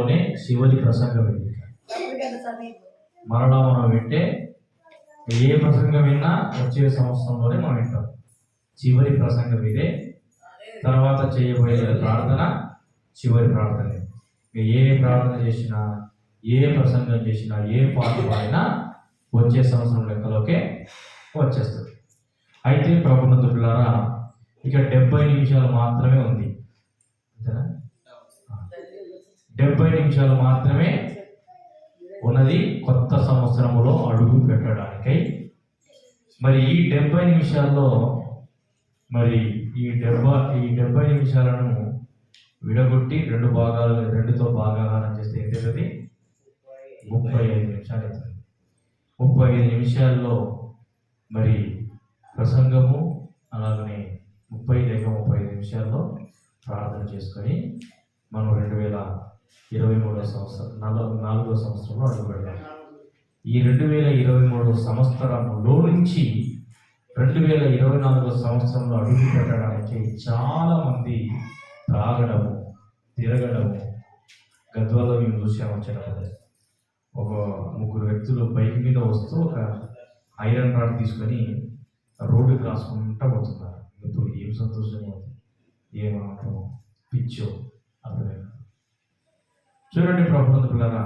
సంవత్సరంలోనే చివరి ప్రసంగం ఇది. మరలా మనం వింటే ఏ ప్రసంగం విన్నా వచ్చే సంవత్సరంలోనే మనం వింటాం. చివరి ప్రసంగం ఇదే. తర్వాత చేయబోయే ప్రార్థన చివరి ప్రార్థనే. ఏ ప్రార్థన చేసినా, ఏ ప్రసంగం చేసినా, ఏ పాట పాడినా వచ్చే సంవత్సరం లెక్కలోకే వచ్చేస్తుంది. అయితే ప్రభునందులారా, ఇక 70 నిమిషాలు మాత్రమే ఉంది. అంతేనా? 70 నిమిషాలు మాత్రమే ఉన్నది కొత్త సంవత్సరంలో అడుగు పెట్టడానికై. మరి ఈ 70 నిమిషాల్లో మరి ఈ 70 నిమిషాలను విడగొట్టి రెండుతో భాగాహారం చేస్తే ఏంటంటే 35 నిమిషాలు అవుతుంది. 35 నిమిషాల్లో మరి ప్రసంగము, అలాగనే 35 నిమిషాల్లో ప్రార్థన చేసుకొని మనం 2023 సంవత్సరం 4వ సంవత్సరంలో అడుగు పెడతాం. ఈ 2023 సంవత్సరంలో నుంచి 2024 సంవత్సరంలో అడుగు పెట్టడానికి చాలా మంది త్రాగడము, తిరగడము, గద్వాల్లో మేము చూసాము. ఒక 3 వ్యక్తులు బైక్ మీద వస్తూ ఒక ఐరన్ రాడ్ తీసుకొని రోడ్డుకి రాసుకుంటూ పోతున్నారు. ఇప్పుడు ఏం సంతోషమో, ఏమంటామో, పిచ్చో అర్థమే. చూడండి ప్రభుత్వారా,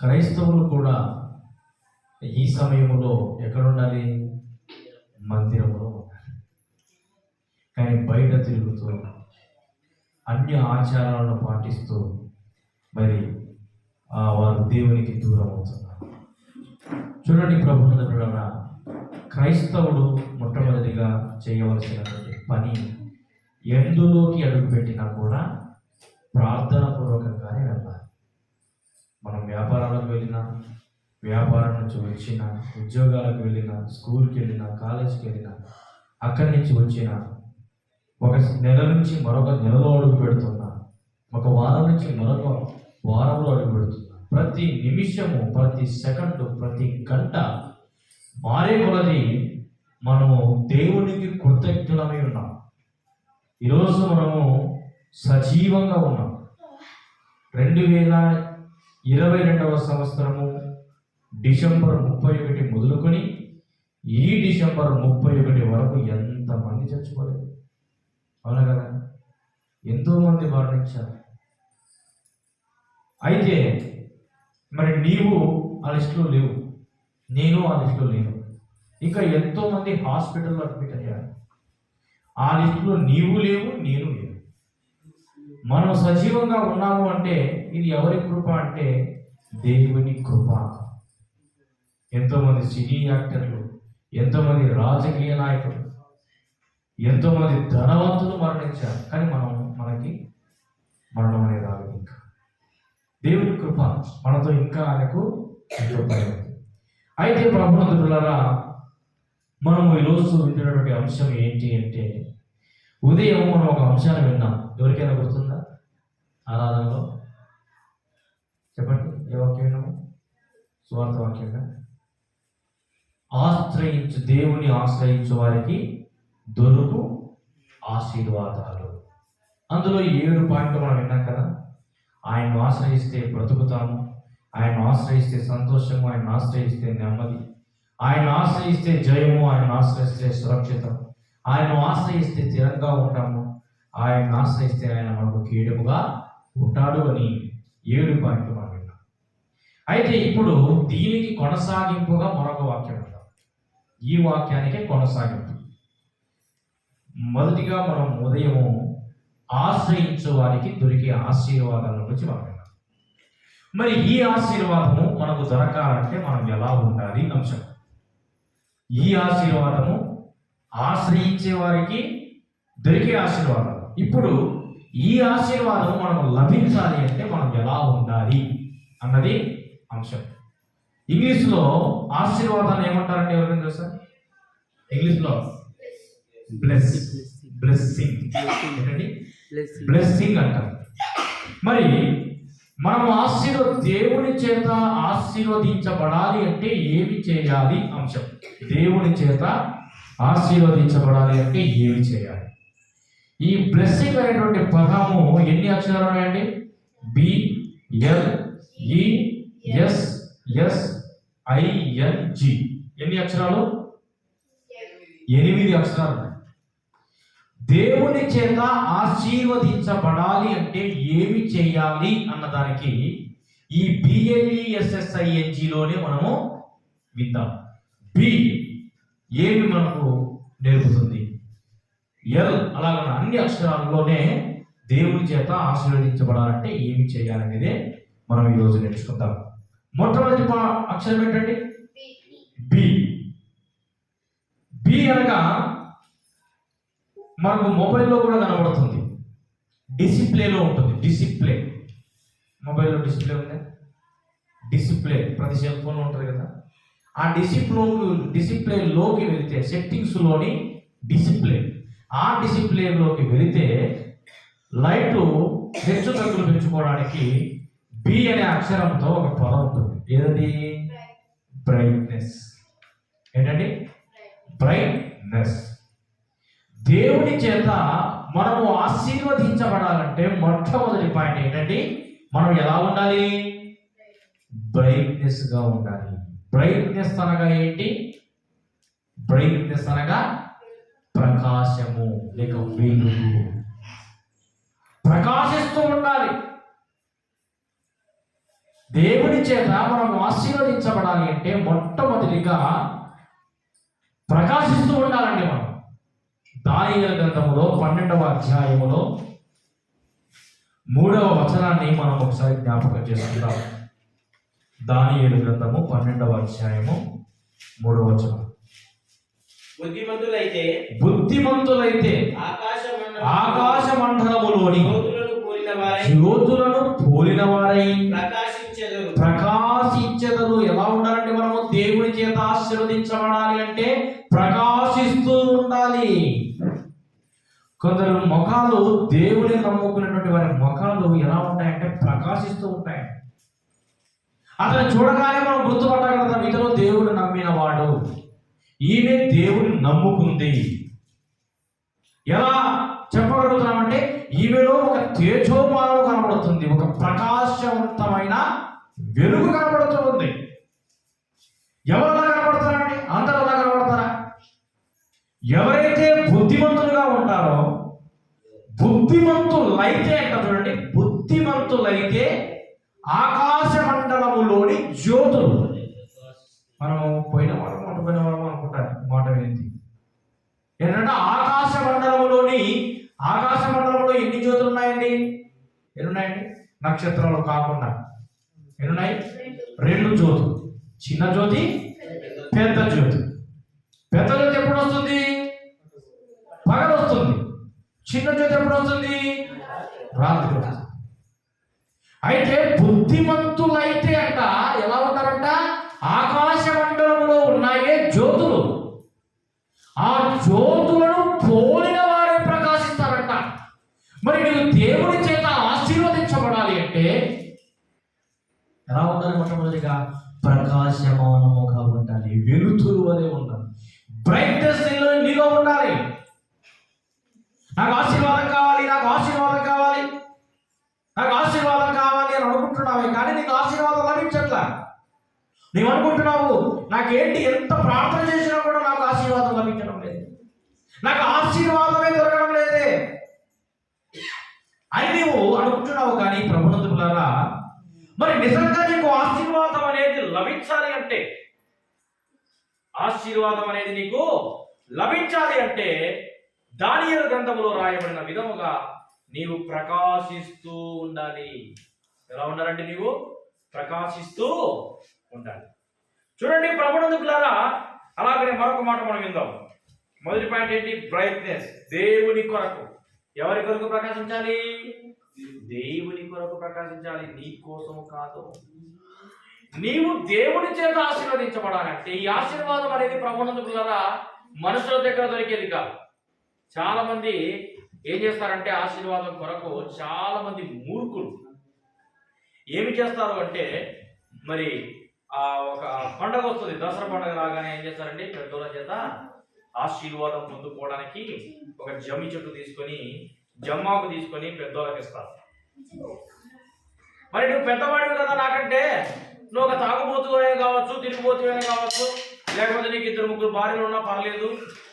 క్రైస్తవులు కూడా ఈ సమయంలో ఎక్కడ ఉండాలి? మందిరంలో ఉండాలి. కానీ బయట తిరుగుతూ అన్య ఆచారాలను పాటిస్తూ మరి వారు దేవునికి దూరం అవుతున్నారు. చూడండి ప్రభుత్వారా, క్రైస్తవుడు మొట్టమొదటిగా చేయవలసినటువంటి పని, ఎందులోకి అడుగుపెట్టినా కూడా ప్రార్థన పూర్వకంగానే వెళ్ళాలి. మనం వ్యాపారాలకు వెళ్ళినా, వ్యాపారం నుంచి వచ్చినా, ఉద్యోగాలకు వెళ్ళినా, స్కూల్కి వెళ్ళినా, కాలేజీకి వెళ్ళినా, అక్కడి నుంచి వచ్చిన ఒక నెల నుంచి మరొక నెలలో అడుగు పెడుతున్నా, ఒక వారం నుంచి మరొక వారంలో అడుగు పెడుతున్నా, ప్రతి నిమిషము, ప్రతి సెకండు, ప్రతి గంట మారే కొలది మనము దేవునికి కృతజ్ఞులమై ఉన్నాం. ఈరోజు మనము సజీవంగా ఉన్నాం. 2022వ సంవత్సరము డిసెంబర్ 31 మొదలుకొని ఈ డిసెంబర్ 31 వరకు ఎంతమంది చచ్చిపోలేదు? అవునా కదా? ఎంతోమంది మరణించారు. అయితే మరి నీవు ఆ లిస్టులో లేవు, నేను ఆ లిస్టులో లేను. ఇంకా ఎంతోమంది హాస్పిటల్లో అడ్మిట్ అయ్యారు. ఆ లిస్టులో నీవు లేవు, నేను లేవు. మనం సజీవంగా ఉన్నాము అంటే ఇది ఎవరి కృప అంటే దేవుని కృప. ఎంతోమంది సినీ యాక్టర్లు, ఎంతోమంది రాజకీయ నాయకులు, ఎంతోమంది ధనవంతులు మరణించారు. కానీ మనకి మరణం అనేది రాలేదు. ఇంకా దేవుని కృప మనతో ఇంకా ఆయనకు కృప. అయితే ప్రభువులారా, మనము ఈరోజు వింటున్నటువంటి అంశం ఏంటి అంటే, ఉదయం మనం ఒక అంశాన్ని విన్నాం. ఎవరికైనా గుర్తుందా? ఆరాధనలో చెప్పండి, ఏ వాక్యం విన్నాము? సువార్త వాక్యంగా, దేవుని ఆశ్రయించు వారికి దొరుకు ఆశీర్వాదాలు. అందులో 7 పాయింట్లు మనం విన్నాం కదా. ఆయన్ను ఆశ్రయిస్తే బ్రతుకుతాము, ఆయన్ను ఆశ్రయిస్తే సంతోషము, ఆయన్ను ఆశ్రయిస్తే నెమ్మది, ఆయన్ను ఆశ్రయిస్తే జయము, ఆయన్ను ఆశ్రయిస్తే సురక్షితం, ఆయన్ను ఆశ్రయిస్తే స్థిరంగా ఉంటాము, ఆయన్ను ఆశ్రయిస్తే ఆయన మనకు కీడముగా ఉంటాడు అని 7 పాయింట్లు మనం విన్నాం. అయితే ఇప్పుడు దీనికి కొనసాగింపుగా మరొక వాక్యం విన్నాం. ఈ వాక్యానికే కొనసాగింపు. మొదటిగా మనం ఉదయము ఆశ్రయించే వారికి దొరికే ఆశీర్వాదాల గురించి మనం విన్నాం. మరి ఈ ఆశీర్వాదము మనకు దొరకాలంటే మనం ఎలా ఉండాలి అంశం. ఈ ఆశీర్వాదము ఆశ్రయించే వారికి దొరికే ఆశీర్వాదం. ఇప్పుడు ఈ ఆశీర్వాదం మనం లభించాలి అంటే మనం ఎలా ఉండాలి అన్నది అంశం. ఇంగ్లీష్లో ఆశీర్వాదాన్ని ఏమంటారంటే ఎవరైనా తెలుసా? ఇంగ్లీష్లో బ్లెస్సింగ్ అంటారు. మరి మనం దేవుని చేత ఆశీర్వదించబడాలి అంటే ఏమి చేయాలి అంశం. దేవుని చేత ఆశీర్వదించబడాలి అంటే ఏమి చేయాలి? ఈ బ్లెస్సింగ్ అనేటువంటి పదము ఎన్ని అక్షరాలు ఉన్నాయండి? BLESSING. ఎన్ని అక్షరాలు? 8 అక్షరాలు. దేవుని చేత ఆశీర్వదించబడాలి అంటే ఏమి చేయాలి అన్నదానికి ఈ BLESSINGలోనే మనము విందాం. బి ఏమి మనకు నేర్పుతుంది, ఎల్ అలాగ అన్ని అక్షరాల్లోనే దేవుని చేత ఆశీర్వదించబడాలంటే ఏమి చేయాలనేదే మనం ఈరోజు నేర్చుకుందాం. మొట్టమొదటి అక్షరం ఏంటండి? బి. బి అనగా మనకు మొబైల్లో కూడా కనబడుతుంది, డిస్ప్లేలో ఉంటుంది. డిస్ప్లే, మొబైల్లో డిస్ప్లే ఉంది, డిస్ప్లే ప్రతి సెల్ ఫోన్లో ఉంటుంది కదా. ఆ డిస్ప్లేలోకి వెళితే సెట్టింగ్స్లోని డిస్ప్లే, ఆ డిస్ప్లేలోకి వెళితే లైట్ హెచ్చు తగ్గులు పెంచుకోవడానికి బి అనే అక్షరంతో ఒక పదం ఉంటుంది. ఏదది? బ్రైట్నెస్. ఏంటండి? బ్రైట్నెస్. దేవుని చేత మనము ఆశీర్వదించబడాలంటే మొట్టమొదటి పాయింట్ ఏంటండి? మనం ఎలా ఉండాలి? బ్రైట్నెస్ గా ఉండాలి. బ్రైట్నెస్ అనగా ఏంటి? బ్రైట్నెస్ అనగా ప్రకాశము లేక వెలుగు. ప్రకాశిస్తూ ఉండాలి. దేవుని చేత మనం ఆశీర్వదించబడాలి అంటే మొట్టమొదటిగా ప్రకాశిస్తూ ఉండాలండి. మనం దానియేలు గ్రంథములో 12వ అధ్యాయములో 3వ వచనాన్ని మనం ఒకసారి జ్ఞాపకం చేసుకుందాం. దానియేలు గ్రంథము 12వ అధ్యాయము 3వ వచనం. బుద్ధిమంతులైతే ఆకాశ మండలములోని జ్యోతులను పోలిన వారై ప్రకాశించెదరు. ఎలా ఉండాలంటే మనము దేవుని చేత ఆశీర్వదించబడాలి అంటే ప్రకాశిస్తూ ఉండాలి. కొందరు ముఖాలు, దేవుని నమ్ముకున్నటువంటి వారి ముఖాలు ఎలా ఉంటాయంటే ప్రకాశిస్తూ ఉంటాయి. అతను చూడగానే మనం గుర్తుపట్టగలుగుతాం, ఇతను దేవుడు నమ్మిన వాడు, ఈమె దేవుని నమ్ముకుంది. ఎలా చెప్పగలుగుతున్నామంటే ఈమెలో ఒక తేజోమానం కనబడుతుంది, ఒక ప్రకాశవంతమైన వెలుగు కనబడుతుంది. ఎవరలా కనబడతారండి? అందరూ అలా కనబడతారా? ఎవరైతే బుద్ధిమంతులుగా ఉంటారో, బుద్ధిమంతులైతే అంట చూడండి, బుద్ధిమంతులైతే ఆకాశ మండలములోని జ్యోతులు. మనము పోయిన వారం అనుకుంటారు మాట ఏంటి ఏంటంటే ఆకాశ మండలంలో ఎన్ని జ్యోతులు ఉన్నాయండి? ఎన్నున్నాయండి? నక్షత్రాలు కాకుండా ఎన్నున్నాయి? 2 జ్యోతులు. చిన్న జ్యోతి, పెద్ద జ్యోతి. పెద్ద జ్యోతి ఎప్పుడు వస్తుంది? పగలు వస్తుంది. చిన్న జ్యోతి ఎప్పుడు వస్తుంది? రాత్రి వస్తుంది. అయితే బుద్ధిమంతులైతే అంట ఎలా ఉంటారంట? ఆకాశ మండలంలో ఉన్నాయే జ్యోతులు, ఆ జ్యోతులను పోలిన వారే ప్రకాశిస్తారంట. మరి నీవు దేవుని చేత ఆశీర్వదించబడాలి అంటే ఎలా ఉండాలి? మొట్టమొదటిగా ప్రకాశమానముగా ఉండాలి, వెలుతురు వలె ఉండాలి, బ్రైట్నెస్ నీలో ఉండాలి. నాకు ఆశీర్వాదం కావాలి, నాకు ఆశీర్వాదం కావాలి, నాకు ఆశీర్వాదం కావాలి అని అనుకుంటున్నావే, కానీ నీకు ఆశీర్వాదం లభించట్లా. నీవు అనుకుంటున్నావు నాకేంటి, ఎంత ప్రార్థన చేసినా కూడా నాకు ఆశీర్వాదం లభించడం లేదు, నాకు ఆశీర్వాదమే దొరకడం లేదే అని నీవు అనుకుంటున్నావు. కానీ ప్రభునందులారా, మరి నిజంగా నీకు ఆశీర్వాదం అనేది లభించాలి అంటే, ఆశీర్వాదం అనేది నీకు లభించాలి అంటే దానియేలు గ్రంథములో రాయబడిన విధముగా నీవు ప్రకాశిస్తూ ఉండాలి. ఎలా ఉండాలంటే నీవు ప్రకాశిస్తూ ఉండాలి. చూడండి ప్రభునందులారా, అలాగనే మరొక మాట మనం విందాం. మొదటి పాయింట్ ఏంటి? బ్రైట్నెస్. దేవుని కొరకు. ఎవరి కొరకు ప్రకాశించాలి? దేవుని కొరకు ప్రకాశించాలి, నీ కోసము కాదు. నీవు దేవుని చేత ఆశీర్వదించబడాలంటే ఈ ఆశీర్వాదం అనేది ప్రభునందులారా మనుషుల దగ్గర దొరికేది కాదు. చాలా మంది ఏం చేస్తారంటే ఆశీర్వాదం కొరకు చాలా మంది మూర్ఖులు ఏమి చేస్తారు అంటే, మరి ఒక పండగ వస్తుంది, దసరా పండుగ రాగానే ఏం చేస్తారంటే పెద్దోళ్ళ చేత ఆశీర్వాదం పొందుకోవడానికి ఒక జమ్మి చెట్టు తీసుకొని, జమ్మాకు తీసుకొని పెద్దోళ్ళకి ఇస్తారు. మరి నువ్వు పెద్దవాడివి కదా నాకంటే, నువ్వు ఒక తాగుబోతువే కావచ్చు, తిరిగిపోతువే కావచ్చు, లేకపోతే నీకు 2-3 భార్యలు ఉన్నా పర్లేదు,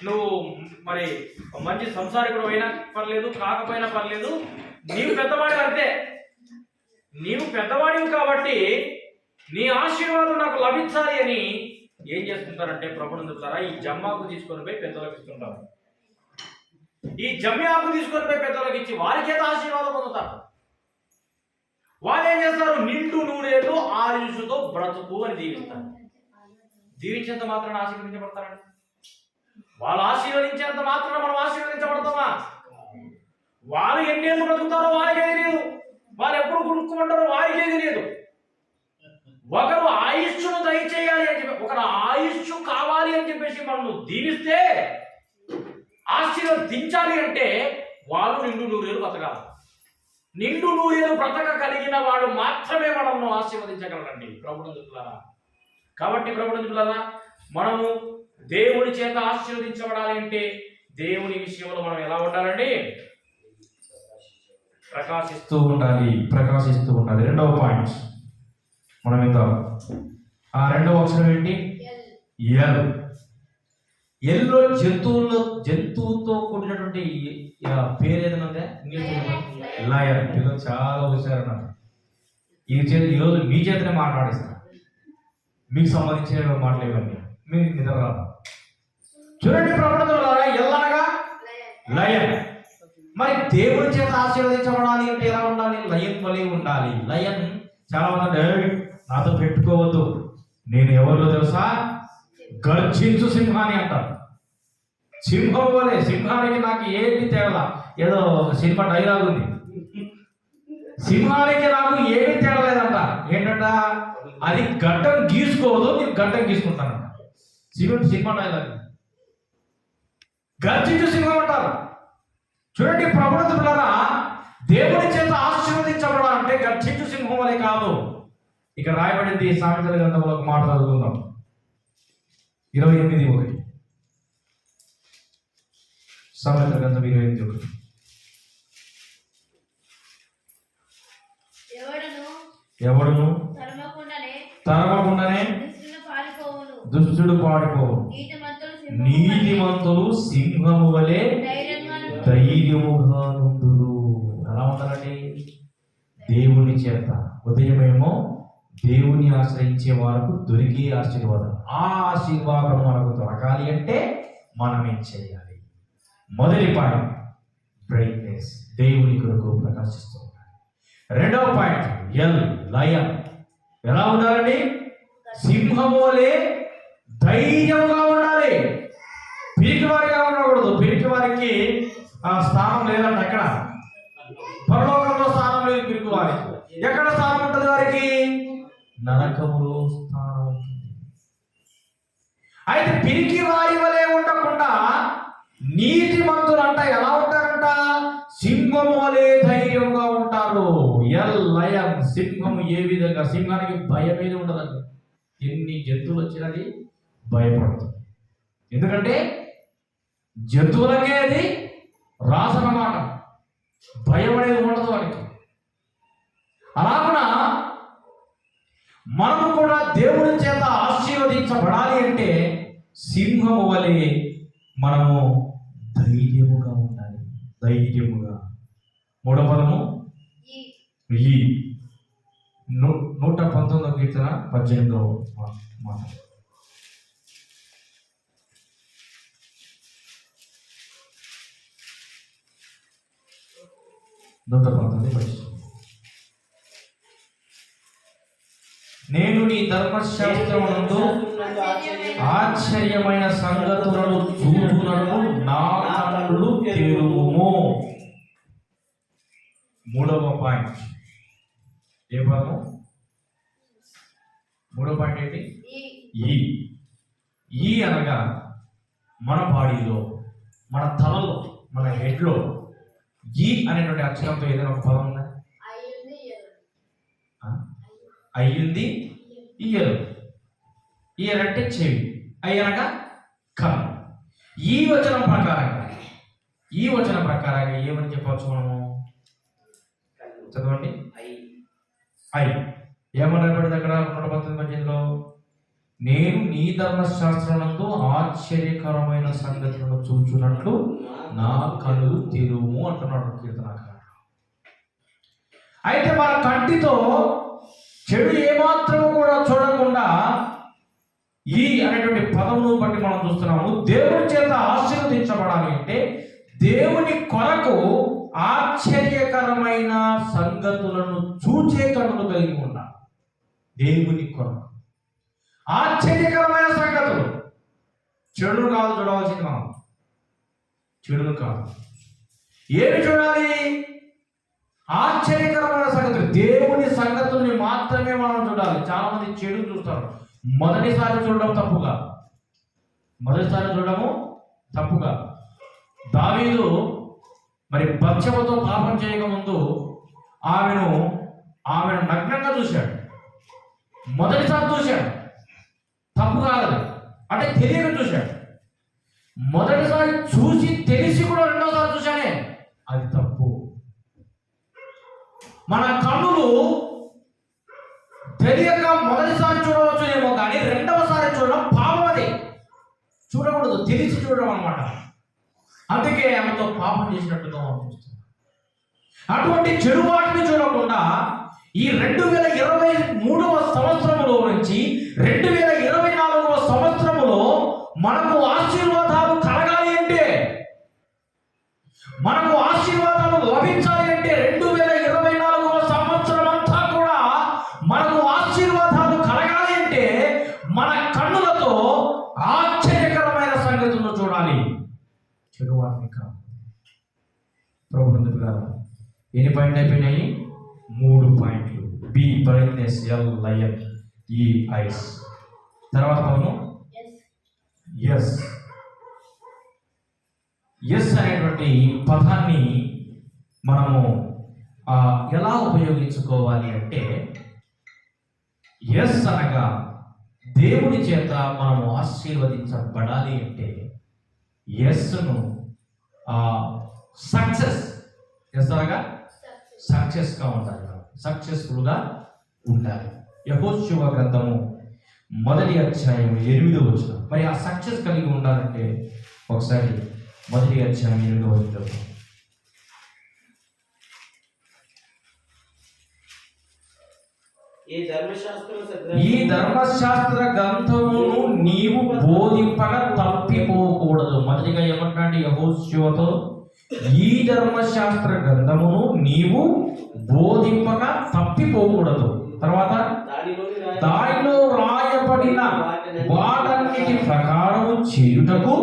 నువ్వు మరి మంచి సంసారికుడు అయినా పర్లేదు, కాకపోయినా పర్లేదు, నీవు పెద్దవాడివి అంతే. నీవు పెద్దవాడివి కాబట్టి నీ ఆశీర్వాదం నాకు లభించాలి అని ఏం చేస్తుంటారంటే ప్రభునందులారా, ఈ జమ్మాకు తీసుకొని పోయి పెద్దలకు ఇస్తుంటారు. ఈ జమ్మి ఆకు తీసుకొని పోయి పెద్దలకు ఇచ్చి వారికేత ఆశీర్వాదం పొందుతారు. వాళ్ళు ఏం చేస్తారు? నిండు నూరేళ్ళు ఆయుషుతో బ్రతుకు అని దీవిస్తారు. దీవించేంత మాత్రాన్ని ఆశీర్వదించబడతారండి. వాళ్ళు ఆశీర్వదించేంత మాత్రాన మనం ఆశీర్వదించబడతామా? వాళ్ళు ఎన్నేళ్ళు బ్రతుకుతారో వారికే తెలియదు, వాళ్ళు ఎప్పుడు కొనుక్కుంటారో వారికే తెలియదు. ఒకరు ఆయుష్ను దయచేయాలి అని చెప్పి, ఒకరు ఆయుష్ కావాలి అని చెప్పేసి మనం దీవిస్తే, ఆశీర్వదించాలి అంటే వాళ్ళు నిండు నూరేళ్ళు బ్రతకాలి. నిండు నూరేళ్ళు బ్రతక కలిగిన వాడు మాత్రమే మనల్ని ఆశీర్వదించగలరండి ప్రభునందులారా. కాబట్టి ప్రభునందులారా, మనము దేవుని చేత ఆశీర్వదించబడాలి అంటే దేవుని విషయంలో మనం ఎలా ఉండాలండి? ప్రకాశిస్తూ ఉండాలి, ప్రకాశిస్తూ ఉండాలి. రెండవ పాయింట్ మనం ఇద్దాం. ఆ రెండవ అక్షరం ఏంటి? ఎల్. ఎల్లో జంతువుతో కూడినటువంటి పేరు ఏదైనా ఉందా? లయన్. పిల్లలు చాలా హుషారన్నారు. ఈరోజు మీ చేతనే మాట్లాడిస్తాను, మీకు సంబంధించిన మాటలు ఇవన్నీ మీకు నిద్ర రాదు. చూడండి ప్రభుత్వం, ఎల్లనగా లయన్. మరి దేవుడి చేత ఆశీర్వదించబడాలి అంటే ఎలా ఉండాలి? లయన్ వలె ఉండాలి. లయన్ చాలా మంది నాతో పెట్టుకోవద్దు, నేను ఎవరిలో తెలుసా? గర్జించు సింహాన్ని అంటారు. సింహం వలె. సింహానికి నాకు ఏంటి తేడా? ఏదో సినిమా డైలాగ్ ఉంది, సింహానికి నాకు ఏమీ తేడా లేదంట. ఏంటంట? అది గడ్డం గీసుకోదు, నేను గడ్డం గీసుకుంటానంట. Cinema dialogue. గర్జించు సింహం అంటారు. చూడండి ప్రభుత్వారా, దేవుడి చేత ఆశీర్వదించబడాలంటే గర్జించు సింహం వలె కాదు. ఇక్కడ రాయబడింది సామెతల గ్రంథంలో ఒక మాట చదువుకుందాం. 28:1. సామెతల గ్రంథం 28:1. ఎవడును తరమకుండానే దుష్టుడు పాడిపోవు. నీతిమంతులు సింహము వలె ధైర్యముగా నుండురు. ఎలా ఉంటారండి? దేవుని చేత. ఉదయమేమో దేవుని ఆశ్రయించే వారికి దొరికే ఆశీర్వాదం. ఆ ఆశీర్వాదం మనకు దొరకాలి అంటే మనం ఏం చేయాలి? మొదటి పాయింట్ బ్రైట్నెస్, దేవుని కొరకు ప్రకాశిస్తూ ఉండాలి. రెండవ పాయింట్ ఎల్, లయన్. ఎలా ఉండాలండి? సింహము వలె ధైర్యంగా ఉండాలి. పిరికి వారిగా ఉండకూడదు. పిరికి వారికి స్థానం లేదండి. అక్కడ పరలోకంలో స్థానం లేదు పిరికి వారికి. ఎక్కడ స్థానం ఉంటుంది వారికి? నరకములో స్థానం ఉంటుంది. అయితే పిరికి వారి వలె ఉండకుండా నీతిమంతులంట ఎలా ఉంటారంట? సింహము వలె ధైర్యంగా ఉంటారు. L, lion. సింహము ఏ విధంగా? సింహానికి భయమేది ఉండదండి. ఎన్ని జంతువులు వచ్చినది భయపడుతుంది. ఎందుకంటే జంతువులకే అది రాసనమాట, భయం అనేది ఉండదు వారికి. అలాగున మనము కూడా దేవుని చేత ఆశీర్వదించబడాలి అంటే సింహము వలె మనము ధైర్యముగా ఉండాలి. ధైర్యముగా. మూడవ పదము ఈ 119వ కీర్తన 18వ మాట. నేను నీ ధర్మశాస్త్రమునందు ఆశ్చర్యమైన సంగతులను చూపునను నా కన్నులు తెరువుము. మూడవ పాయింట్ ఏ పదము? మూడవ పాయింట్ ఏంటి? ఈ అనగా మన బాడీలో, మన తలలో, మన హెడ్లో ఈ అనేటువంటి అక్షరంతో ఏదైనా ఒక పదం ఉందా? అయ్యింది ఇయ్యరు. ఇయ్యర్ అంటే చెవి, అయ్యనగా కన్ను. ఈ వచనం ప్రకారంగా ఏమని చెప్పవచ్చు మనము? చదవండి. ఏమని రాయబడింది అక్కడ 118:18లో? నేను నీ ధర్మశాస్త్రమునందు ఆశ్చర్యకరమైన సంగతులను చూచున్నట్లు నా కనులు తెరువు అంటున్నాడు కీర్తనకారుడు. అయితే మన కంటితో చెడు ఏమాత్రము కూడా చూడకుండా ఈ అనేటువంటి పదమును బట్టి మనం చూస్తున్నాము. దేవుని చేత ఆశీర్వదించబడాలి అంటే దేవుని కొరకు ఆశ్చర్యకరమైన సంగతులను చూచే కన్నులు కలిగి ఉండాలి. దేవుని కొరకు ఆశ్చర్యకరమైన సంగతులు. చెడును కాదు చూడవలసింది మనం, చెడును కాదు. ఏమి చూడాలి? ఆశ్చర్యకరమైన సంగతులు, దేవుని సంగతుల్ని మాత్రమే మనం చూడాలి. చాలా మంది చెడు చూస్తారు. మొదటిసారి చూడడం తప్పుగా, మొదటిసారి చూడడము తప్పుగా. దావీదు మరి బత్షెబతో పాపం చేయకముందు ఆమెను నగ్నంగా చూశాడు. మొదటిసారి చూశాడు, తప్పు కాదు. అంటే తెలియక చూశాడు. మొదటిసారి చూసి తెలిసి కూడా రెండోసారి చూశానే, అది తప్పు. మన కన్నులు తెలియక మొదటిసారి చూడవచ్చు ఏమో, కానీ రెండవసారి చూడడం పాపం. అది చూడకూడదు, తెలిసి చూడడం అన్నమాట. అందుకే ఆమెతో పాపం చేసినట్టుగా మనం చూస్తున్నాం. అటువంటి చెడు వాటిని చూడకుండా ఈ 2023వ సంవత్సరములో నుంచి 2024వ సంవత్సరములో మనకు ఆశీర్వాదాలు కలగాలి అంటే, మనకు ఆశీర్వాదాలు లభించాలి అంటే 2024వ సంవత్సరం అంతా కూడా మనకు ఆశీర్వాదాలు కలగాలి అంటే మన కన్నులతో ఆశ్చర్యకరమైన సంగతులను చూడాలి, చెడు వాటిని కాదు. ప్రభుత్వ ఎన్ని పాయింట్లు అయిపోయినాయి? 3 పాయింట్లు. B brightness, L lion, E ice. తర్వాత పదము ఎస్. ఎస్ అనేటువంటి పదాన్ని మనము ఎలా ఉపయోగించుకోవాలి అంటే, ఎస్ అనగా దేవుని చేత మనము ఆశీర్వదించబడాలి అంటే ఎస్ను సక్సెస్, ఎస్ అనగా సక్సెస్గా ఉండాలి, సక్సెస్ఫుల్గా ఉండాలి. యెహోషువ గ్రంథము 1వ అధ్యాయం 8వ వచనం. మరి ఆ సక్సెస్ కలిగి ఉండాలంటే ఒకసారి 1వ అధ్యాయం 8వ వచనం. ఈ ధర్మశాస్త్ర గ్రంథమును నీవు బోధింపక తప్పిపోకూడదు. మొదటిగా ఏమంటాడు యెహోషువతో? ఈ ధర్మశాస్త్ర గ్రంథమును నీవు బోధింపక తప్పిపోకూడదు. తర్వాత దానిలో రాయబడిన వాటన్నిటి ప్రకారము చేయుటకు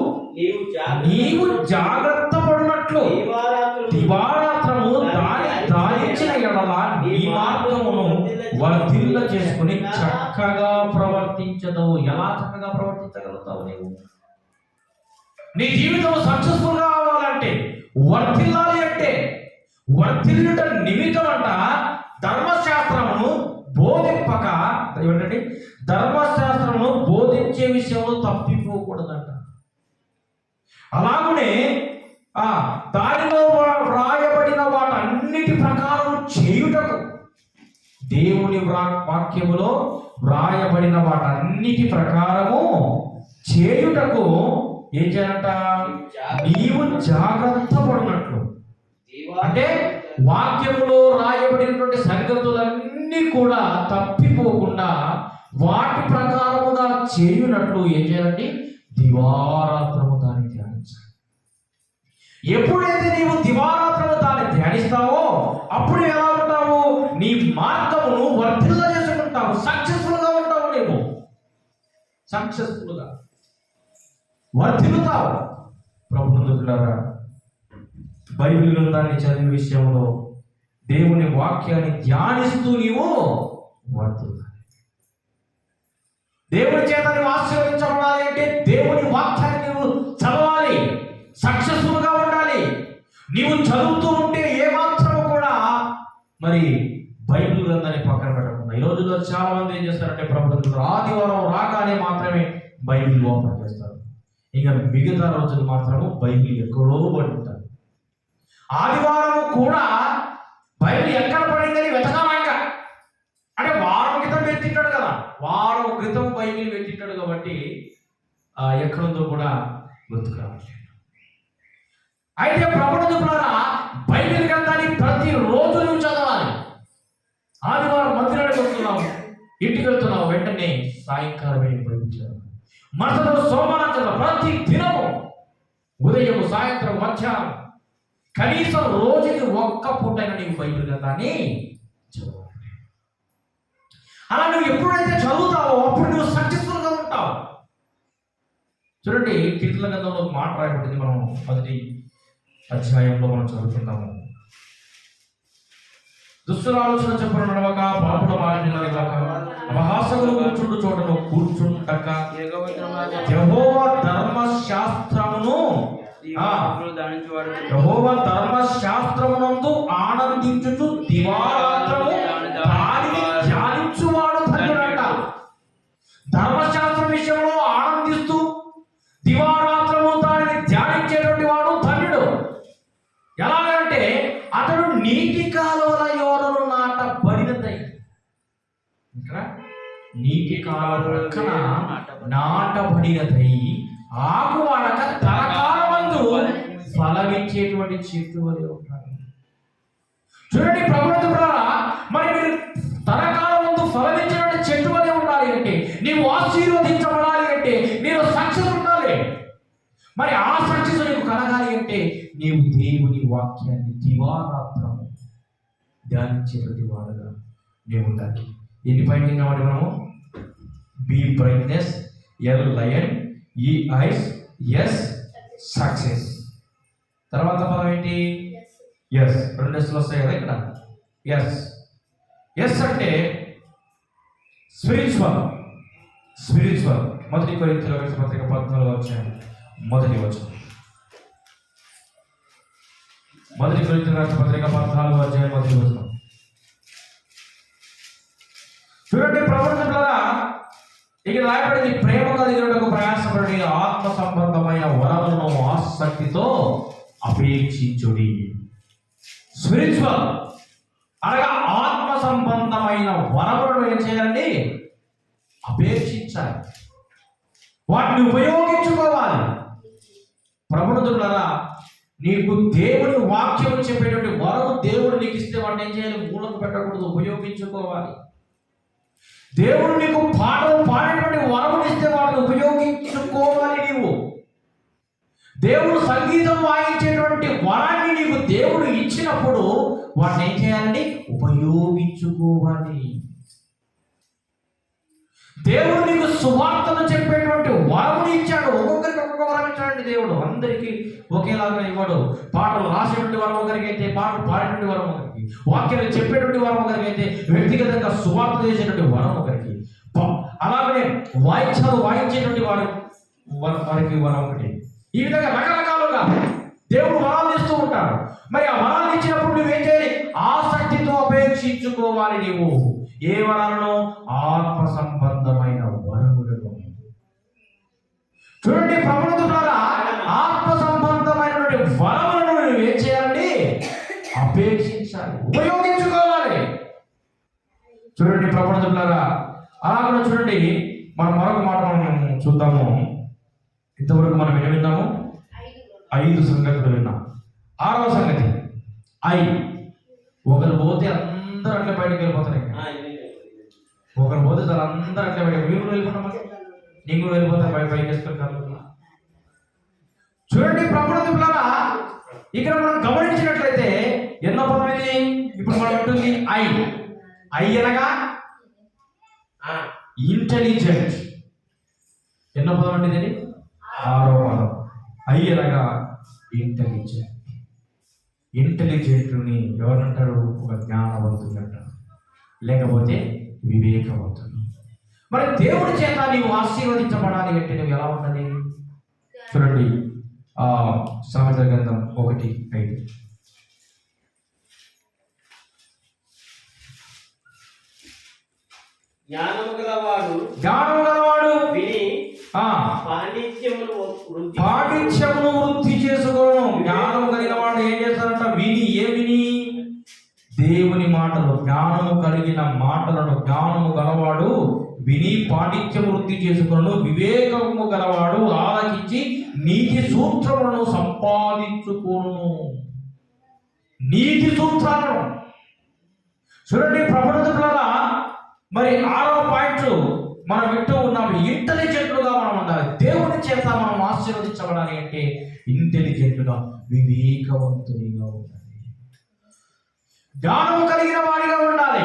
నీవు జాగ్రత్త పడినట్లు దివారాత్రము దాని దానించిన ఎడల నీ మార్గమును వర్ధిల్ల చేసుకుని చక్కగా ప్రవర్తించదవు. ఎలా చక్కగా ప్రవర్తించగలుగుతావు నీవు? నీ జీవితం సక్సెస్ఫుల్ గా అవ్వాలంటే, వర్ధిల్లాలి అంటే, వర్ధిల్లుట నిమిత్తం అంట ధర్మశాస్త్రమును బోధింపక, ఏమిటండి, ధర్మశాస్త్రమును బోధించే విషయంలో తప్పిపోకూడదంట. అలాగనే దానిలో వ్రాయబడిన వాటన్నిటి ప్రకారం చేయుటకు, దేవుని వాక్యములో వ్రాయబడిన వాటన్నిటి ప్రకారము చేయుటకు ఏం చేయాలంట? నీవు జాగ్రత్త పడినట్లు. అంటే వాక్యములో రాయబడినటువంటి సంగతులన్నీ కూడా తప్పిపోకుండా వాటి ప్రకారముగా చేయునట్లు ఏం చేయాలండి? దివారాత్రము దాన్ని ధ్యానించాలి. ఎప్పుడైతే నీవు దివారాత్రము దాన్ని ధ్యానిస్తావో అప్పుడు ఎలా ఉంటావు? నీ మార్గమును వర్ధిల్ల చేసుకుంటావు, సక్సెస్ఫుల్ గా ఉంటావు. నీవు సక్సెస్ఫుల్ గా వర్ధిల్లుతావు. ప్రభుత్వారా, బైబిల్ గ్రంథాన్ని చదివే విషయంలో దేవుని వాక్యాన్ని ధ్యానిస్తూ నీవు వర్ధిల్లాలి. దేవుని చేత నువ్వు ఆశీర్వదించబడాలి అంటే దేవుని వాక్యాన్ని నీవు చదవాలి, సక్సెస్ఫుల్ గా ఉండాలి. నీవు చదువుతూ ఉంటే ఏమాత్రము కూడా మరి బైబిల్ గ్రంథాన్ని పక్కన పెట్టకుండా, ఈ రోజుల్లో చాలా మంది ఏం చేస్తారంటే ప్రభుత్వం ఆదివారం రాగానే మాత్రమే బైబిల్ ఓపెన్ చేస్తారు. ఇక మిగతా రోజులు మాత్రము బైబిల్ ఎక్కడో పడి ఉంటారు. ఆదివారం కూడా బైబిల్ ఎక్కడ పడిందని వెతకాలంట. వారం క్రితం బైబిల్ పెట్టింటాడు కాబట్టి ఎక్కడుందో కూడా గుర్తుకు రావట్లేదు. అయితే ప్రభుత్వ ద్వారా బైబిల్ గ్రంథాన్ని ప్రతిరోజు నువ్వు చదవాలి. ఆదివారం మందిరానికి వస్తున్నావు, ఇంటికి వెళ్తున్నావు, వెంటనే సాయంకాలం బైబిల్ చదవాలి. మరుసటి సోమవారం చదవాలి. ప్రతి దినము ఉదయం, సాయంత్రం, మధ్యాహ్నం కనీసం రోజుకి ఒక్క పూటైనా నీకు బైబిల్ గ్రంథాన్ని చదవాలి. అలా నువ్వు ఎప్పుడైతే చదువుతావో అప్పుడు నువ్వు సక్సెస్ఫుల్గా ఉంటావు. చూడండి, కీర్తన గ్రంథంలో ఒక మాట రాయబడింది. మనం మొదటి అధ్యాయంలో మనం చదువుతున్నాము. దుష్టుల ఆలోచన చెప్పున నడవక, పాపుల మాటలు వినక, అపహాసకులు కూర్చుండు చోటను కూర్చుంటక, యెహోవా ధర్మశాస్త్రమును ధర్మశాస్త్రమునందు ఆనందించుచు దివారాత్రము దానిని ధ్యానించువాడు ధన్యుడంట. ధర్మశాస్త్రం విషయంలో ఆనందిస్తూ దివారాత్రము దానిని ధ్యానించేటువంటి వాడు ధన్యుడు. ఎలాగంటే అతడు నీటి కాలువల యోరను నాటబడినదై, ఇక్కడ నీటి కాలువల పక్కన నాటబడినదై ఆకువాడక తరకాలమందు ఫలమిచ్చేటువంటి చెట్టు వలె ఉంటాడు. చూడండి ప్రభుత్వ ద్వారా మరి మీరు తరకాలం ముందు ఫలమిచ్చేటువంటి చెట్టు వలె ఉండాలి అంటే, నీవు ఆశీర్వదించబడాలి అంటే, మీరు సక్సెస్ ఉండాలి. మరి ఆ సక్సెస్ నీకు కలగాలి అంటే నీవు దేవుని వాక్యాన్ని దివారాత్రము ధ్యానించేటువంటి వాడుగా నీవు ఉండాలి. ఎన్ని పైన వాడి మనము B brightness, L lion, E eyes, S success. తర్వాత పదం ఏంటి? ఎస్. రెండు ఎస్లు వస్తాయి కదా ఇక్కడ. ఎస్. ఎస్ అంటే స్పిరిచువల్. స్పిరిచువల్. మొదటి కొరింథీయుల పత్రిక 14వ అధ్యాయం మొదటి వచనం. మొదటి కొరింథీయుల పత్రిక 14వ అధ్యాయం మొదటి వచనం. చూడండి ప్రవర్తనలా ఇక్కడ రాయబడింది, ప్రేమ కలిగినకు ప్రయాసపడి ఆత్మ సంబంధమైన వరములను ఆసక్తితో అపేక్షించుడి. స్పిరిచువల్ అనగా ఆత్మ సంబంధమైన వరములను ఏం చేయాలండి? అపేక్షించాలి, వాటిని ఉపయోగించుకోవాలి. ప్రభుత్వారా నీకు దేవుని వాక్యం చెప్పేటువంటి వరము దేవుడు నీకు ఇస్తే వాటిని ఏం చేయాలి? మూలకు పెట్టకూడదు, ఉపయోగించుకోవాలి. దేవుడు నీకు పాటలు పాడేటువంటి వరములు ఇస్తే వాటిని ఉపయోగించుకోవాలి. నీవు దేవుడు సంగీతం వాయించేటువంటి వరాన్ని నీకు దేవుడు ఇచ్చినప్పుడు వాటిని ఏం చేయాలండి? ఉపయోగించుకోవాలి. దేవుడు నీకు సువార్తను చెప్పేటువంటి వరముని ఇచ్చాడు. ఒక్కొక్కరికి ఒక్కొక్క వరం ఇచ్చాడండి దేవుడు. అందరికీ ఒకేలాగా ఇవ్వడు. పాటలు రాసేటువంటి వరం ఒకరికి అయితే, పాటలు పాడేటువంటి వరం ఒకరికి, వాక్యాలు చెప్పేటువంటి వరం ఒకరికి అయితే, వ్యక్తిగతంగా సువార్త చేసేటువంటి వరం ఒకరికి, అలాగనే వాయిద్యాలు వాయించేటువంటి వారికి వరం ఒకటి. ఈ విధంగా రకరకాలుగా దేవుడు వరాలు ఇస్తూ ఉంటాడు. మరి ఆ వరాలు ఇచ్చినప్పుడు నువ్వేం చేయాలి? ఆసక్తితో అపేక్షించుకోవాలి. నీవు ఏ వరాలను? ఆత్మ సంబంధమైన వరములను. చూడండి ప్రభుత్వ ద్వారా ఆత్మ సంబంధమైనటువంటి వరములను నువ్వు ఏం చేయాలండి? అపేక్షించాలి, ఉపయోగించుకోవాలి. చూడండి ప్రభుత్వ ద్వారా అలాగే చూడండి, మనం మరొక మాట మనం చూద్దాము. ఇంతవరకు మనం ఏం విన్నాము? 5 సంగతులు విన్నాం. 6వ సంగతి ఒకరు పోతే అందరూ అట్లా బయటకు వెళ్ళిపోతారు. ఒకరు పోతే చాలా అందరూ అట్లా బయట. మీరు వెళ్ళిపోతాం, నీకు కూడా వెళ్ళిపోతారు పైకి వేసుకొని కలుగుతున్నా. చూడండి ప్రభుత్వారా ఇక్కడ మనం గమనించినట్లయితే ఎన్నో పదం ఇది? ఇప్పుడు మనం ఉంటుంది ఐ అనగా ఇంటెలిజెంట్. ఎన్నో పదం అంటే ఇది? 6వ పదం. అనగా ఇంటెలిజెంట్. ఇంటెలిజెంట్ని ఎవరంటారు? ఒక జ్ఞానవంతుడు అంటారు, లేకపోతే వివేకవంతుడు. మరి దేవుడి చేత నీవు ఆశీర్వదించబడాలి అంటే నువ్వు ఎలా ఉండాలి? చూడండి సామెతల గ్రంథం 1:5. జ్ఞానము గలవాడు విని పాండిత్యమును వృద్ధి చేసుకోవడం. జ్ఞానము కలిగిన వాడు ఏం చేస్తారంట? విని దేవుని మాటలు, జ్ఞానము కలిగిన మాటలను జ్ఞానము గలవాడు విని పాండిత్యము వృద్ధి చేసుకును, వివేకము గలవాడు ఆలకించి నీతి సూత్రములను సంపాదించుకోను. నీతి సూత్రాలను చూడండి ప్రపంచంలో. మరి 6వ పాయింట్ మనం వింటూ ఉన్నాము, ఇంటెలిజెంట్లుగా మనం ఉండాలి. దేవుని చేత మనం ఆశీర్వదించబడాలి అంటే ఇంటెలిజెంట్గా, వివేకవంతునిగా ఉండాలి, జ్ఞానము కలిగిన వాడిగా ఉండాలి.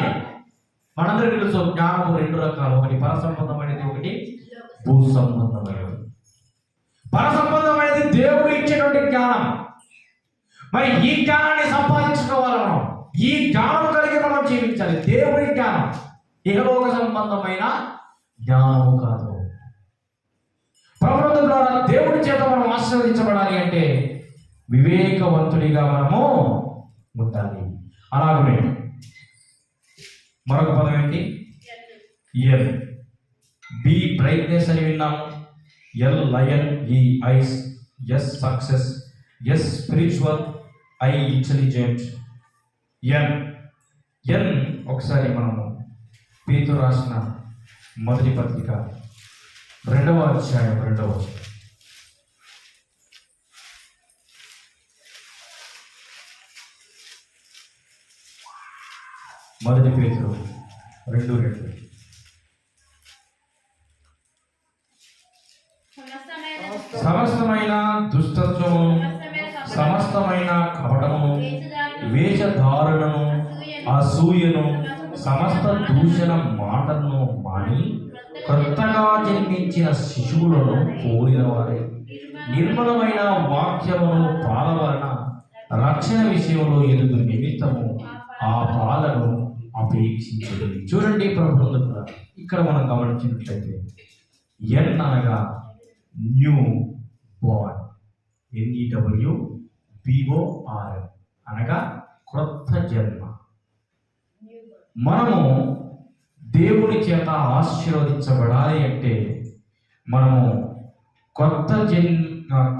మనందరికీ తెలుసు జ్ఞానము 2 రకాలు, ఒకటి పర సంబంధమైనది, ఒకటి భూ సంబంధమైనది. పర సంబంధమైనది దేవుడు ఇచ్చేటువంటి జ్ఞానం. మరి ఈ జ్ఞానాన్ని సంపాదించుకోవాలను, ఈ జ్ఞానం కలిగి మనం జీవించాలి. దేవుడి జ్ఞానం ఇహలోక సంబంధమైన జ్ఞానము కాదు. ప్రభుత్వం ద్వారా దేవుడి చేత మనం ఆశీర్వదించబడాలి అంటే వివేకవంతుడిగా మనము ఉండాలి. అలాగనే మరొక పదం ఏంటి? ఎల్. బి బ్రైట్నెస్ అని విన్నాము. L lion, E eyes. S success, S spiritual, I intelligent. N N ఒకసారి మనము పేతురు రాసిన మొదటి పత్రిక 2వ అధ్యాయం 2వ వచనం. మొదటి పేతురు 2:2. సమస్తమైన దుష్టత్వము, సమస్తమైన కపటమును, వేషధారణను, అసూయను, సమస్త దూషణ మాటలను మాని కొత్తగా జన్మించిన శిశువులను కోరిన వారే నిర్మలమైన వాక్యమును పాల వలన రక్షణ విషయంలో ఎదుగు నిమిత్తము ఆ పాలను అపేక్షించండి. చూడండి ప్రభుత్వం ఇక్కడ మనం గమనించినట్లయితే ఎన్ అనగా న్యూ బోర్న్, NEWBORN అనగా క్రొత్త జన్మ. మనము దేవుని చేత ఆశీర్వదించబడాలి అంటే మనము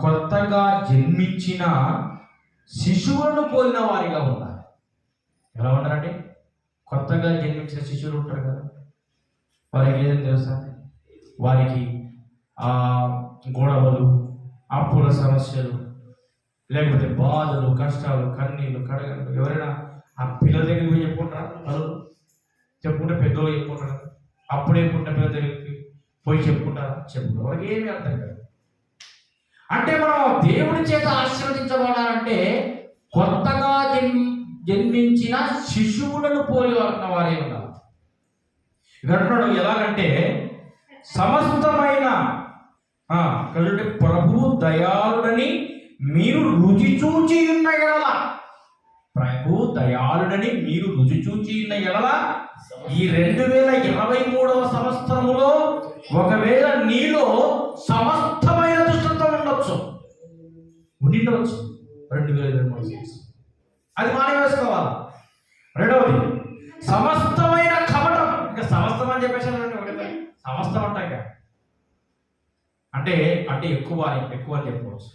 కొత్తగా జన్మించిన శిశువులను పోలిన వారిగా ఉండాలి. ఎలా ఉంటారంటే కొత్తగా జన్మించిన శిశువులు ఉంటారు కదా, వారికి ఏదైనా తెలుసా? వారికి గొడవలు, అప్పుల సమస్యలు, లేకపోతే బాధలు, కష్టాలు, కన్నీళ్ళు, కడగలు. ఎవరైనా ఆ పిల్లల దగ్గరికి పోయి చెప్పుకుంటారా? వాళ్ళు చెప్పుకుంటే పెద్దోళ్ళు చెప్పుకుంటారు కదా, అప్పుడే పుట్టిన పిల్లల దగ్గరికి పోయి చెప్పుకుంటారా? చెప్పుకుంటారు. వాళ్ళకి ఏమీ అర్థం కాదు. అంటే మనం దేవుని చేత ఆశీర్వదించబడాలంటే కొత్తగా జన్మించిన శిశువులను పోలి వారే ఉండాలి. ఇక్కడ ఎలాగంటే సమస్తమైన ప్రభు దయాళుడని మీరు రుచి చూచి ఉన్న ఎడల, ప్రభు దయాళుడని మీరు రుచి చూచి ఉన్న ఎడల ఈ 2023వ సంవత్సరములో ఒకవేళ నీలో సమస్తమైన దుష్టత్వం ఉండొచ్చు, ఉండిండవచ్చు 2023 అది మానేసుకోవాలి. రెండవది సమస్తమైన కపటం. ఇంకా సమస్తం అని చెప్పేసి సమస్తం అంటాక అంటే ఎక్కువ అని చెప్పవచ్చు.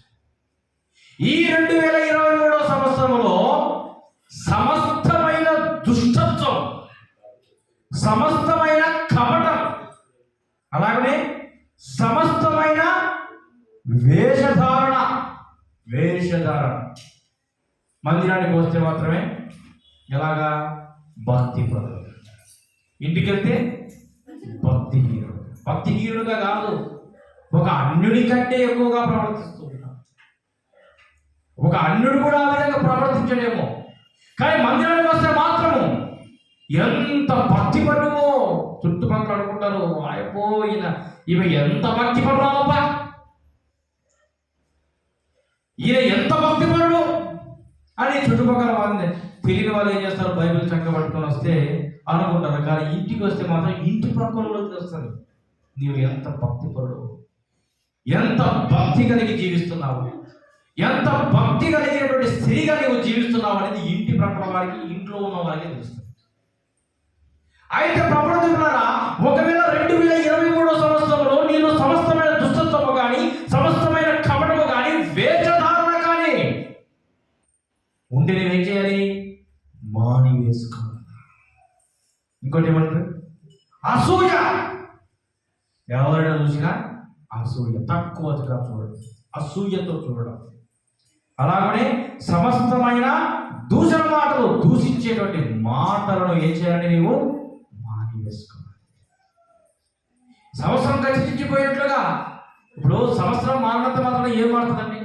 ఈ 2023వ సంవత్సరంలో సమస్తమైన దుష్టత్వం, సమస్తమైన కపటం, అలాగనే సమస్తమైన వేషధారణ. మందిరానికి వస్తే మాత్రమే ఎలాగా? భక్తిపరుడు. ఇంటికి వెళ్తే భక్తిహీనుడుగా కాదు, ఒక అన్యుడి కంటే ఎక్కువగా ప్రవర్తిస్తూ ఉన్నాడు. ఒక అన్యుడు కూడా ఆ విధంగా ప్రవర్తించడేమో, కానీ మందిరానికి వస్తే మాత్రము ఎంత భక్తిపరువో చుట్టుపక్కల అనుకుంటారు, అయిపోయిన ఈమె ఎంత భక్తిపరురాలబ్బా, ఈయన ఎంత భక్తిపరుడు అని చుట్టుపక్కల వాళ్ళని తెలియని వాళ్ళు ఏం చేస్తారు? బైబిల్ చక్క పట్టుకొని వస్తే అనుకుంటారు, కానీ ఇంటికి వస్తే మాత్రం ఇంటి ప్రక్కలలో తెలుస్తుంది నీవు ఎంత భక్తిపరుడు, ఎంత భక్తి కలిగి జీవిస్తున్నావు, ఎంత భక్తి కలిగినటువంటి స్త్రీగా నీవు జీవిస్తున్నావు అనేది ఇంటి ప్రక్కల వారికి, ఇంట్లో ఉన్న వారికి తెలుస్తుంది. అయితే ప్రభుత్వారా ఒకవేళ 2023వ సంవత్సరంలో నీలో సమస్తమైన దుష్టత్వము కానీ, సమస్తమైన కపటము కానీ, వేషధారణ కానీ ఉంటే నువ్వేం చేయాలి? మాని వేసుకోవాలి. ఇంకోటి ఏమంటారు? అసూయ. ఎవరైనా చూసినా అసూయ, తక్కువగా చూడడం, అసూయతో చూడడం. అలాగనే సమస్తమైన దూషణ మాటలు, దూషించేటువంటి మాటలను ఏం చేయాలని నీవు మానివేసుకోవాలి. సంవత్సరం గతించిపోయినట్లుగా ఇప్పుడు సంవత్సరం మారినంత మాత్రం ఏం మారుతుందండి?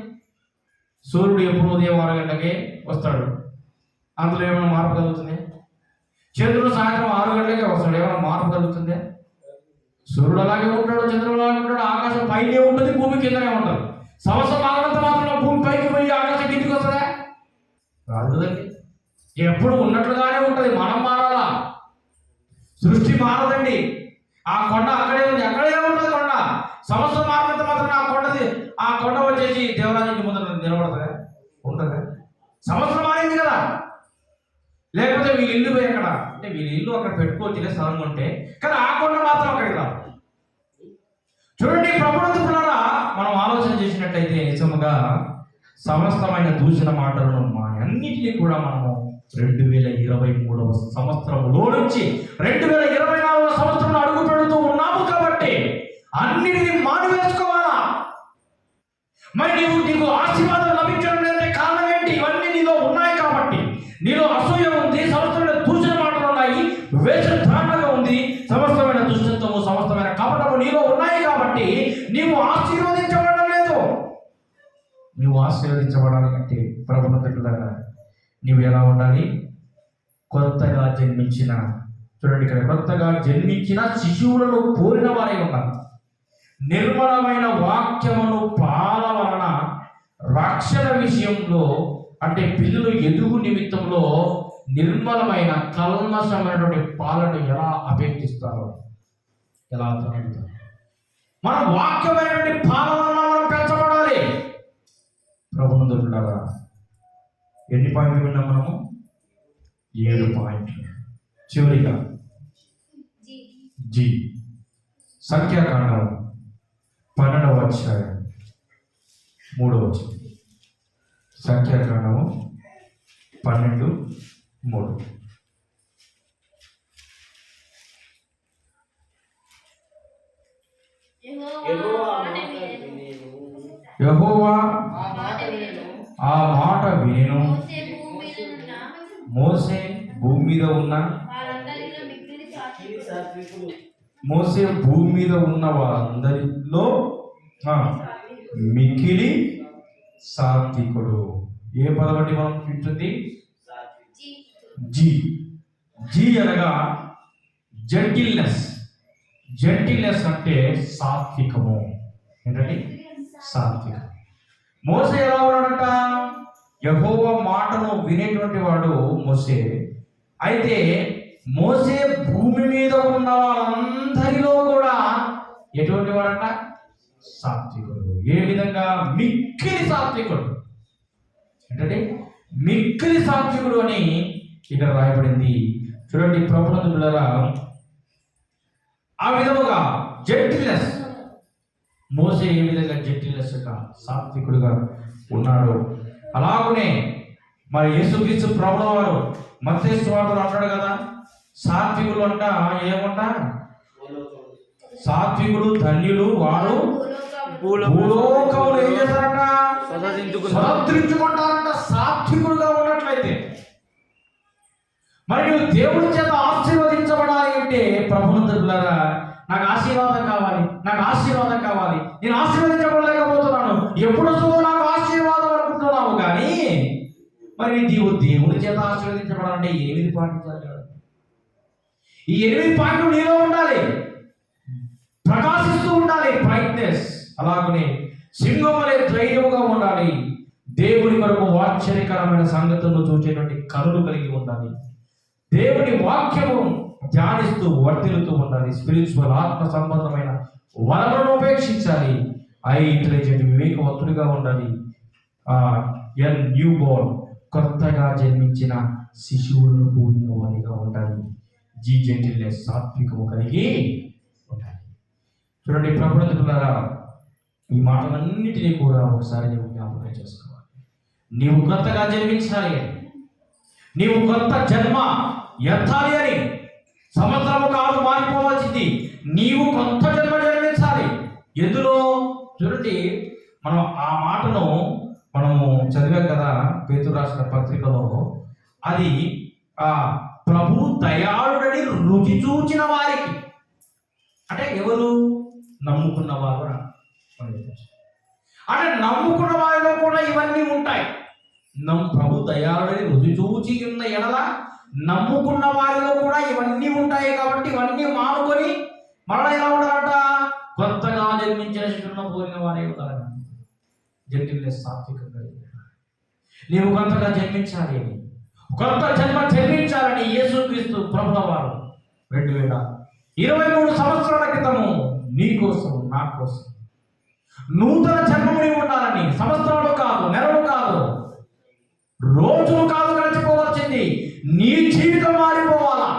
సూర్యుడు ఎప్పుడు ఉదయం 6 గంటలకే వస్తాడు, అందులో ఏమైనా మార్పు కలుగుతుంది? చంద్రుడు సాయంత్రం 6 గంటలకే వస్తాడు, ఏమైనా మార్పు కలుగుతుంది? సూర్యుడు అలాగే ఉంటాడు, చంద్రుడు అలాగే ఉంటాడు, ఆకాశం పైనే ఉంటుంది, భూమి కిందనే ఉంటుంది. సంవత్సరం మారినంత మాత్రం భూమి పైకి పోయి ఆకాశం కిందికి వస్తుందా? రాదు కదండి. ఎప్పుడు ఉన్నట్లుగానే ఉంటుంది. మనం మారాలా? సృష్టి మారదండి. ఆ కొండ అక్కడే ఉంది, అక్కడే ఉంటుంది కొండ. సంవత్సరం మారినంత మాత్రం ఆ కొండ వచ్చేసి దేవరాజుకి ముందు నిలబడుతుందా? ఉంటుందా? సంవత్సరం మారింది కదా. లేకపోతే వీళ్ళ ఇల్లు పోయి అక్కడ, అంటే వీళ్ళ ఇల్లు అక్కడ పెట్టుకోవచ్చులే స్థలం ఉంటే, కానీ ఆ కొండ మాత్రం అక్కడికి రాదు. చూడండి ప్రభుత్వారా, మనం ఆలోచన చేసినట్లయితే నిజముగా సమస్తమైన దూషణ మాటలను అన్నిటినీ కూడా మనము 2023వ సంవత్సరంలో నుంచి 2024వ సంవత్సరంలో అడుగు పెడుతూ ఉన్నాము కాబట్టి అన్నిటినీ మానివేసుకోవాలా. మరి నీకు ఆశీర్వాదం లభించడం లేదంటే కారణం ఏంటి? ఇవన్నీ నీలో ఉన్నాయి కాబట్టి. నీలో అసూయ ఉంది, సమస్తమైన దూషణ మాటలు ఉన్నాయి, వేషధారణగా ఉంది, సమస్తమైన దుష్టత్వము, సమస్తమైన కపటము నీలో ఉన్నాయి కాబట్టి నీవు ఆశీర్వదించబడడం లేదు. నీవు ఆశీర్వదించబడాలి అంటే ప్రభుత్వ నీవు ఎలా ఉండాలి? కొత్తగా జన్మించిన, చూడండి ఇక్కడ, కొత్తగా జన్మించిన శిశువులను పోలిన వారే ఉన్నారు. నిర్మలమైన వాక్యమును పాల వలన రక్షణ విషయంలో, అంటే పిల్లలు ఎదుగు నిమిత్తంలో నిర్మలమైన కల్మషమైనటువంటి పాలను ఎలా అపేక్షిస్తారో, ఎలా అర్థమవుతారు? మన వాక్యమైనటువంటి పాల వలన మనం పెంచబడాలి. ప్రభునందులారా, ఎన్ని పాయింట్లు విన్నాం మనము? 7 పాయింట్లు. చివరిగా జీ, సంఖ్యాకాండం 12వ అధ్యాయం 3వ వచనం. సంఖ్యాకాండము 12:3. యెహోవా ఆ మాట వినెను. మోసే భూమి మీద ఉన్న వారందరిలో మిక్కిలి సాత్వికుడు. ఏ పదబట్టి మనం వింటుంది? జీ. జీ అనగా జెంటిల్నెస్. జెంటిల్నెస్ అంటే సాత్వికము. ఏంటండి? సాత్వికం. మోసే ఎలా ఉన్నాడంట? యెహోవా మాటను వినేటువంటి వాడు మోసే. అయితే మోసే భూమి మీద ఉన్న వాళ్ళందరిలో కూడా ఎటువంటి వాడంట? సాత్వికుడు. ఏ విధంగా? మిక్కిలి సాత్వికుడు. ఏంటంటే మిక్కిలి సాత్వికుడు అని ఇక్కడ రాయబడింది. చూడండి ప్రభుత్వ ఆ విధముగా జెంటిల్నెస్, మోసే ఏ విధంగా జెంటిల్నెస్ సాత్వికుడుగా ఉన్నాడు. అలాగనే మరి యేసుక్రీస్తు ప్రభువు వారు మత్తయి సువార్తలో అంటాడు కదా, సాత్వికులు అంట ఏమంట? సాత్వికుడు ధన్యులు, వారు భూలోకములో ఏం చేస్తారంట? స్వతంత్రించుకుంటారంట. సాత్వికుడుగా ఉన్నట్లయితే మరి నువ్వు దేవుడి చేత ఆశీర్వదించబడాలి అంటే ప్రభునందులారా, నాకు ఆశీర్వాదం కావాలి, నాకు ఆశీర్వాదం కావాలి, నేను ఆశీర్వదించబడలేకపోతున్నాను, ఎప్పుడు నాకు ఆశీర్వాదం అనుకుంటున్నావు. కానీ మరి నీవు దేవుడి చేత ఆశీర్వదించబడాలంటే 8 పాయింట్లు కదా. ఈ 8 పాయింట్లు నీలో ఉండాలి, ప్రకాశిస్తూ ఉండాలి. బ్రైట్నెస్. అలాగనే సింహం వలె ధైర్యముగా ఉండాలి. దేవుని కొరకు ఆశ్చర్యకరమైన సంగతులను చూసేటువంటి కనులు కలిగి ఉండాలి. దేవుని వాక్యము ధ్యానిస్తూ వర్తిల్లుతూ ఉండాలి. స్పిరిచువల్, ఆత్మ సంబంధమైన వరములను ఉపేక్షించాలి. ఇంటెలిజెంట్, వివేకవంతుడిగా ఉండాలి. న్యూ బోర్న్, కొత్తగా జన్మించిన శిశువులను పూర్ణ వారిగా ఉండాలి. జీ జెంటిల్నెస్, సాత్వికము కలిగి ఉండాలి. చూడండి ప్రభుత్వారా, ఈ మాటలన్నిటినీ కూడా ఒకసారి నీవు జ్ఞాపకం చేసుకోవాలి. నీవు కొత్తగా జన్మించాలి అని, నీవు కొత్త జన్మ ఎత్తాలి అని. సంవత్సరము కాదు మారిపోవాల్సింది, నీవు కొత్త జన్మ జన్మించాలి. ఎందులో చూడండి, మనం ఆ మాటను మనము చదివాం కదా పేతురు రాసిన పత్రికలో. అది ఆ ప్రభు దయాళుడని రుచి చూచిన వారికి, అంటే ఎవరు? నమ్ముకున్న వారు. అంటే నమ్ముకున్న వారిలో కూడా ఇవన్నీ ఉంటాయి. ప్రభు దయాళుడని రుచి చూచి ఉన్న ఎడల నమ్ముకున్న వారిలో కూడా ఇవన్నీ ఉంటాయి. కాబట్టి ఇవన్నీ మానుకొని మరలా ఎలా ఉండాలంట? కొత్తగా జన్మించిన శిశువును పోలిన వారే ఉండాలంట. జంటిల్నెస్, సాత్వికంగా నీవు కొత్తగా జన్మించాలి, కొత్త జన్మ జన్మించాలని యేసుక్రీస్తు ప్రభుల వారు 2023 సంవత్సరాల క్రితము నీ కోసం, నా కోసం నూతన జన్మని ఉండాలని, సంవత్సరాలు కాదు, నెలలు కాదు, రోజులు కాదు గడిచిపోవచ్చింది, నీ జీవితం మారిపోవాలా.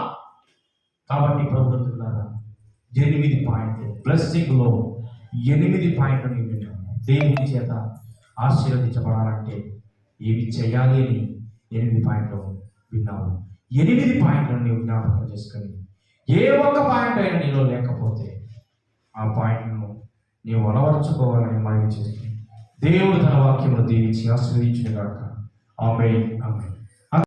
కాబట్టి ప్రభుత్వారా 8 పాయింట్లు బ్లెస్సింగ్ లో 8 పాయింట్లు నీవు దేవుని చేత ఆశీర్వదించబడాలంటే ఏమి చేయాలి అని 8 పాయింట్లు విన్నావు. 8 పాయింట్లను నీవు జ్ఞాపకం చేసుకొని ఏ ఒక్క పాయింట్ అయినా నీలో లేకపోతే ఆ పాయింట్ను నీవు అలవర్చుకోవాలని మనవి చేస్తుంది. దేవుడు తన వాక్యమును దీవించి ఆశీర్వదించిన గాక. ఆమేన్, ఆమేన్.